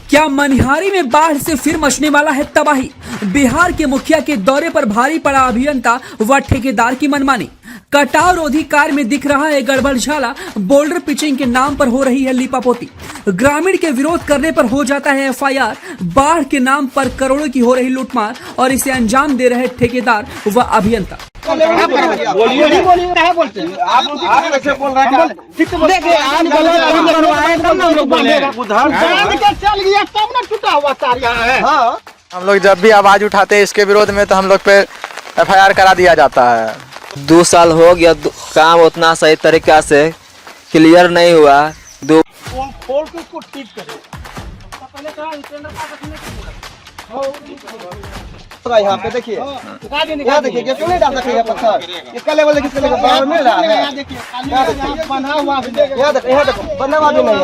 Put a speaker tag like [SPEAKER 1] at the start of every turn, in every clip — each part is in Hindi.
[SPEAKER 1] क्या मनिहारी में बाढ़ से फिर मचने वाला है तबाही? बिहार के मुखिया के दौरे पर भारी पड़ा अभियंता व ठेकेदार की मनमानी। कटाव रोधी कार्य में दिख रहा है गड़बड़झाला। बोल्डर पिचिंग के नाम पर हो रही है लीपापोती। ग्रामीण के विरोध करने पर हो जाता है FIR। बाढ़ के नाम पर करोड़ों की हो रही लूटमार और इसे अंजाम दे रहे ठेकेदार व अभियंता।
[SPEAKER 2] हम लोग जब भी आवाज उठाते हैं इसके विरोध में तो हम लोग पे FIR करा दिया जाता है।
[SPEAKER 3] 2 साल हो गया, काम उतना सही तरीका से क्लियर नहीं हुआ।
[SPEAKER 2] यहाँ पे देखिए, यहाँ देखिए, ये क्यों नहीं डाल सकते पत्थर? इसका लेवल किसका लेवल बाहर मिल रहा है? यहाँ देखिए, बना हुआ भी नहीं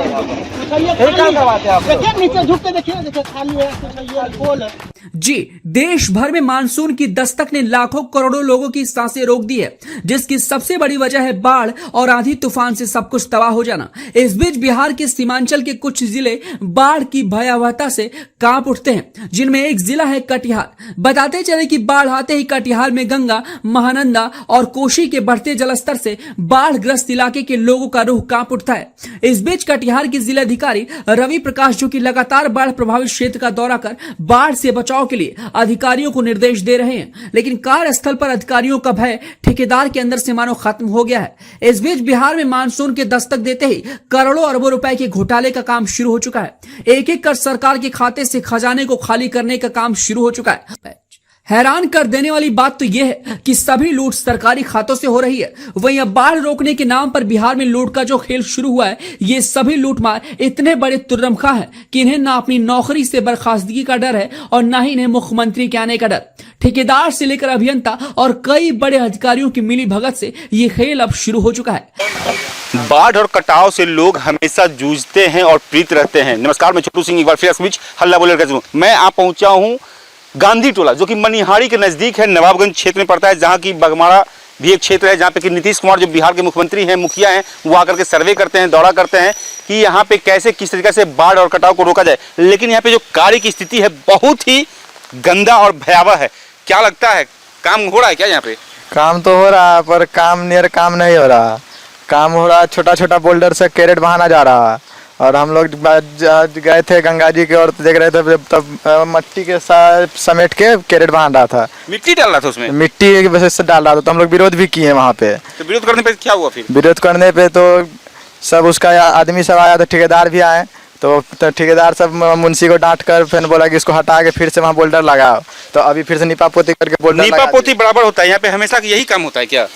[SPEAKER 2] है।
[SPEAKER 4] नीचे झुक के देखिए, खाली है।
[SPEAKER 1] जी, देश भर में मानसून की दस्तक ने लाखों करोड़ों लोगों की सांसें रोक दी है, जिसकी सबसे बड़ी वजह है बाढ़ और आंधी तूफान से सब कुछ तबाह हो जाना। इस बीच बिहार के सीमांचल के कुछ जिले बाढ़ की भयावहता से कांप उठते हैं, जिनमें एक जिला है कटिहार। बताते चले कि बाढ़ आते ही कटिहार में गंगा, महानंदा और कोसी के बढ़ते जलस्तर से बाढ़ ग्रस्त इलाके के लोगों का रूह कांप उठता है। इस बीच कटिहार के जिलाधिकारी रवि प्रकाश, जो कि लगातार बाढ़ प्रभावित क्षेत्र का दौरा कर बाढ़ से बचाव के लिए अधिकारियों को निर्देश दे रहे हैं, लेकिन कार्यस्थल पर अधिकारियों का भय ठेकेदार के अंदर से मानो खत्म हो गया है। इस बीच बिहार में मानसून के दस्तक देते ही करोड़ों अरबों रुपए के घोटाले का काम शुरू हो चुका है। एक एक कर सरकार के खाते से खजाने को खाली करने का काम शुरू हो चुका है। हैरान कर देने वाली बात तो यह है कि सभी लूट सरकारी खातों से हो रही है। वहीं अब बाढ़ रोकने के नाम पर बिहार में लूट का जो खेल शुरू हुआ है, ये सभी लूटमार इतने बड़े तुर्रमखा हैं कि इन्हें ना अपनी नौकरी से बर्खास्तगी का डर है और ना ही इन्हें मुख्यमंत्री के आने का डर। ठेकेदार से लेकर अभियंता और कई बड़े अधिकारियों की मिली भगत से ये खेल अब शुरू हो चुका है।
[SPEAKER 5] बाढ़ और कटाव से लोग हमेशा जूझते हैं और पीड़ित रहते हैं। नमस्कार, मैं छोटू सिंह, एक बार फिर इस बीच हल्ला बोले कर मैं आ पहुंचा हूं गांधी टोला, जो कि मनिहारी के नजदीक है, नवाबगंज क्षेत्र में पड़ता है, जहां की बगमाड़ा भी एक क्षेत्र है, जहां पे कि नीतीश कुमार जो बिहार के मुख्यमंत्री हैं, मुखिया हैं, वो आकर के सर्वे करते हैं, दौरा करते हैं कि यहाँ पे कैसे किस तरीके से बाढ़ और कटाव को रोका जाए। लेकिन यहाँ पे जो कार्य की स्थिति है बहुत ही गंदा और भयावह है। क्या लगता है, काम हो रहा है क्या यहाँ पे?
[SPEAKER 2] काम तो हो रहा है पर काम नहीं हो रहा। काम हो रहा है, छोटा छोटा बोल्डर से कैरेट बहाना जा रहा है। और हम लोग गए थे गंगा जी की ओर, देख रहे थे तब मिट्टी के साथ समेट के कैरेट बांध रहा था।
[SPEAKER 5] मिट्टी डाल रहा था उसमें,
[SPEAKER 2] मिट्टी की वजह से डाल रहा था। तो हम लोग विरोध भी किए वहाँ पे।
[SPEAKER 5] तो विरोध करने पे क्या हुआ फिर?
[SPEAKER 2] विरोध करने पे तो सब उसका आदमी सब आया, तो ठेकेदार भी आए। तो ठेकेदार सब मुंशी को डांट कर फिर बोला कि इसको हटा के फिर से वहाँ बोल्डर लगाओ। तो अभी फिर से नीपापोती करके बोल्डर
[SPEAKER 5] नीपापोती बराबर होता है यहाँ पे, हमेशा यही काम होता है क्या?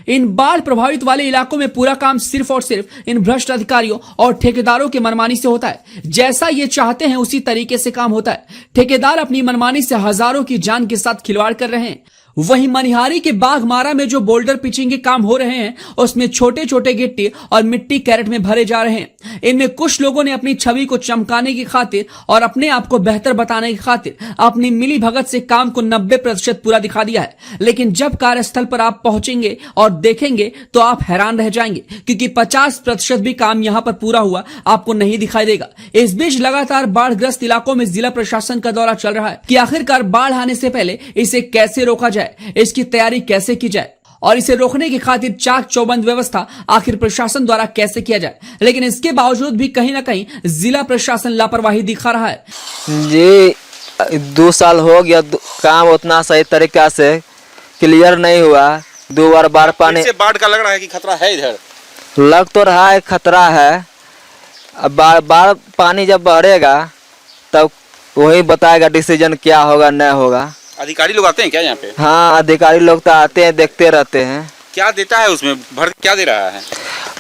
[SPEAKER 1] इन बाढ़ प्रभावित वाले इलाकों में पूरा काम सिर्फ और सिर्फ इन भ्रष्ट अधिकारियों और ठेकेदारों की मनमानी से होता है। जैसा ये चाहते हैं उसी तरीके से काम होता है। ठेकेदार अपनी मनमानी से हजारों की जान के साथ खिलवाड़ कर रहे हैं। वहीं मनिहारी के बाघमारा में जो बोल्डर पिचिंग के काम हो रहे हैं, उसमें छोटे छोटे गिट्टी और मिट्टी कैरेट में भरे जा रहे हैं। इनमें कुछ लोगों ने अपनी छवि को चमकाने की खातिर और अपने आप को बेहतर बताने की खातिर अपनी मिली भगत से काम को 90% पूरा दिखा दिया है। लेकिन जब कार्यस्थल पर आप पहुंचेंगे और देखेंगे तो आप हैरान रह जाएंगे, क्योंकि 50% भी काम यहां पर पूरा हुआ आपको नहीं दिखाई देगा। इस बीच लगातार बाढ़ग्रस्त इलाकों में जिला प्रशासन का दौरा चल रहा है कि आखिरकार बाढ़ आने से पहले इसे कैसे रोका जाए, इसकी तैयारी कैसे की जाए और इसे रोकने की खातिर चाक चौबंद व्यवस्था आखिर प्रशासन द्वारा कैसे किया जाए। लेकिन इसके बावजूद भी कहीं ना कहीं जिला प्रशासन लापरवाही दिखा रहा है।
[SPEAKER 3] जी, 2 साल हो गया, काम उतना सही तरीका से क्लियर नहीं हुआ। 2 बार पानी
[SPEAKER 5] से बाढ़ का लग रहा है कि खतरा है, इधर
[SPEAKER 3] लग तो रहा है खतरा है। अब बार पानी जब बढ़ेगा तब वही बताएगा डिसीजन क्या होगा नहीं होगा।
[SPEAKER 5] अधिकारी लोग आते हैं क्या यहाँ पे?
[SPEAKER 3] हाँ, अधिकारी लोग तो आते हैं, देखते रहते हैं।
[SPEAKER 5] क्या देता है उसमें, भर क्या दे रहा है?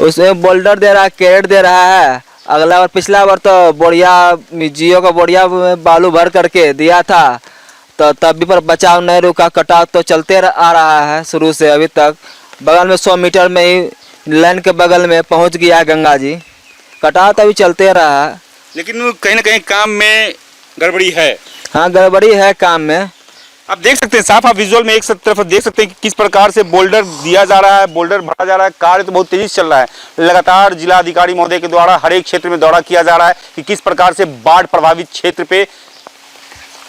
[SPEAKER 3] उसमें बोल्डर दे रहा है, कैरेट दे रहा है। अगला बार, पिछला बार तो बोरिया, जियो का बोरिया बालू भर करके दिया था, तो तब भी पर बचाव नहीं रुका। कटाव तो चलते आ रहा है शुरू से अभी तक। बगल में 100 मीटर में ही लाइन के बगल में पहुँच गया गंगा जी। कटाव तो अभी चलते रहा है,
[SPEAKER 5] लेकिन कहीं ना कहीं काम में गड़बड़ी है।
[SPEAKER 3] हाँ, गड़बड़ी है काम में।
[SPEAKER 5] आप देख सकते हैं साफ, आप विजुअल में एक तरफ देख सकते हैं कि किस प्रकार से बोल्डर दिया जा रहा है, बोल्डर भरा जा रहा है। कार्य तो बहुत तेजी से चल रहा है। लगातार जिला अधिकारी महोदय के द्वारा हर एक क्षेत्र में दौरा किया जा रहा है कि किस प्रकार से बाढ़ प्रभावित क्षेत्र पे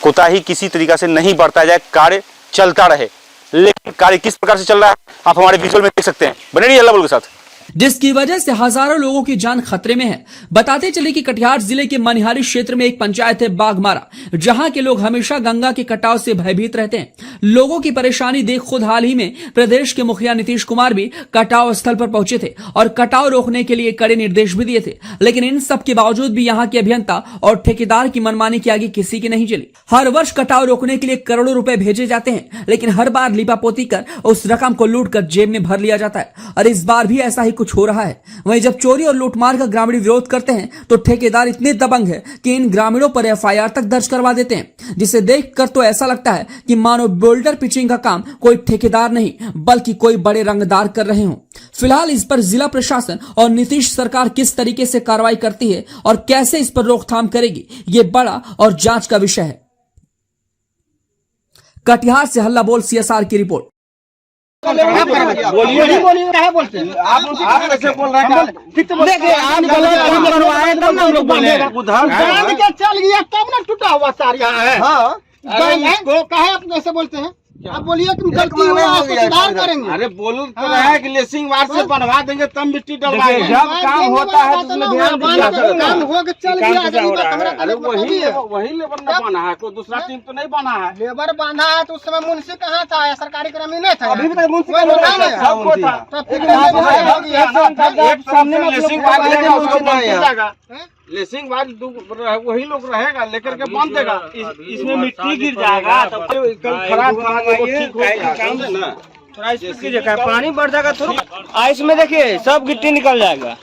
[SPEAKER 5] कोताही किसी तरीका से नहीं बढ़ता जाए, कार्य चलता रहे। लेकिन कार्य किस प्रकार से चल रहा है आप हमारे विजुअल में देख सकते हैं। बने रहिए हल्ला बोल के साथ।
[SPEAKER 1] जिसकी वजह से हजारों लोगों की जान खतरे में है। बताते चले कि कटिहार जिले के मनिहारी क्षेत्र में एक पंचायत है बाघमारा, जहां के लोग हमेशा गंगा के कटाव से भयभीत रहते हैं। लोगों की परेशानी देख खुद हाल ही में प्रदेश के मुखिया नीतीश कुमार भी कटाव स्थल पर पहुंचे थे और कटाव रोकने के लिए कड़े निर्देश भी दिए थे। लेकिन इन सब के बावजूद भी यहाँ के अभियंता और ठेकेदार की मनमानी के आगे किसी की नहीं चली। हर वर्ष कटाव रोकने के लिए करोड़ों रुपए भेजे जाते हैं, लेकिन हर बार लिपापोती कर उस रकम को लूट कर जेब में भर लिया जाता है। और इस बार भी ऐसा ही कुछ हो रहा है। वहीं जब चोरी और लूटमार का ग्रामीण विरोध करते हैं तो ठेकेदार इतने दबंग है कि इन ग्रामीणों पर एफआईआर तक दर्ज करवा देते हैं, जिसे देखकर तो ऐसा लगता है कि मानो बोल्डर पिचिंग का काम कोई ठेकेदार नहीं बल्कि कोई बड़े रंगदार कर रहे हों। फिलहाल इस पर जिला प्रशासन और नीतीश सरकार किस तरीके से कार्रवाई करती है और कैसे इस पर रोकथाम करेगी, ये बड़ा और जांच का विषय है। कटिहार से हल्ला बोल सीएसआर की रिपोर्ट।
[SPEAKER 4] बोलिए बोलते हैं आप कैसे बोल रहे हैं? देखिए आप बनवाए तब ना हम लोग बोलेगा। उधर के चल गया तब ना टूटा हुआ सार यहाँ है। इसको कहे आप कैसे बोलते हैं? आप बोलिए कि गलती हुआ है, सुधार करेंगे। अरे बोल तो रहा है कि लेसिंग वार से बनवा देंगे तब मिट्टी डलवाएंगे। जब काम होता है तो ध्यान दीजिए। काम हो के चल गया। अरे वही लेबर ने बना है, कोई दूसरा टीम तो नहीं बना है। लेबर बांधा है तो उस समय मुंशी कहाँ था या सरकारी कर्मी नहीं था? अभी तक मुंशी सबको था। लेसिंग बाद वही लोग रहेगा लेकर के बांध देगा। इसमें मिट्टी गिर जाएगा तो कल खराब ठीक हो जाएगा। थोड़ा स्पीड कीजिए, पानी बढ़ जाएगा थोड़ा। आइस में देखिए सब गिट्टी निकल जाएगा।